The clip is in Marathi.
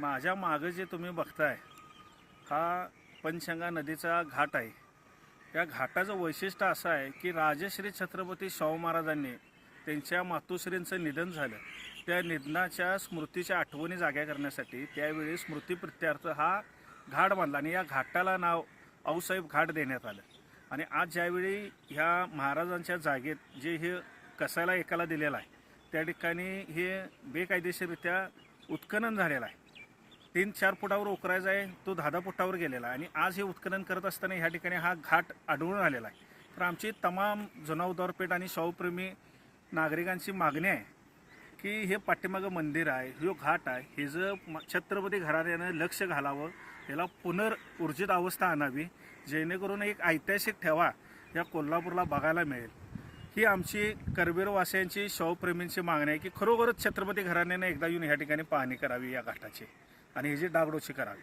माझ्या मागं जे तुम्ही बघताय हा पंचगंगा नदीचा घाट आहे। या घाटाचं वैशिष्ट्य असं आहे की राजश्री छत्रपती शाहू महाराजांनी त्यांच्या मातोश्रींचं निधन झालं, त्या निधनाच्या स्मृतीच्या आठवणी जाग्या करण्यासाठी त्यावेळी स्मृतीप्रित्यर्थ हा घाट बांधला आणि या घाटाला नाव आऊसाहेब घाट देण्यात आलं। आणि आज ज्यावेळी ह्या महाराजांच्या जागेत जे हे कसायला एकाला दिलेलं आहे त्या ठिकाणी हे बेकायदेशीररित्या उत्खनन झालेलं आहे। 3-4 फुटावर उकरायचा आहे तो 10 फुटावर गेलेला आहे आणि आज हे उत्खनन करत असताना ह्या ठिकाणी हा घाट आढळून आलेला आहे। तर आमची तमाम जनावरपेठ आणि शाहूप्रेमी नागरिकांची मागणी आहे की हे पाठीमागं मंदिर आहे, हे घाट आहे, हे जर छत्रपती घराण्यानं लक्ष घालावं, याला पुनर्ऊर्जित अवस्था आणावी, जेणेकरून एक ऐतिहासिक ठेवा या कोल्हापूरला बघायला मिळेल। ही आमची करवीरवासियांची शाहूप्रेमींची मागणी आहे की खरोखरच छत्रपती घराण्यानं एकदा येऊन ह्या ठिकाणी पाहणी करावी या घाटाची आणि ह्याची डागडोची करावी।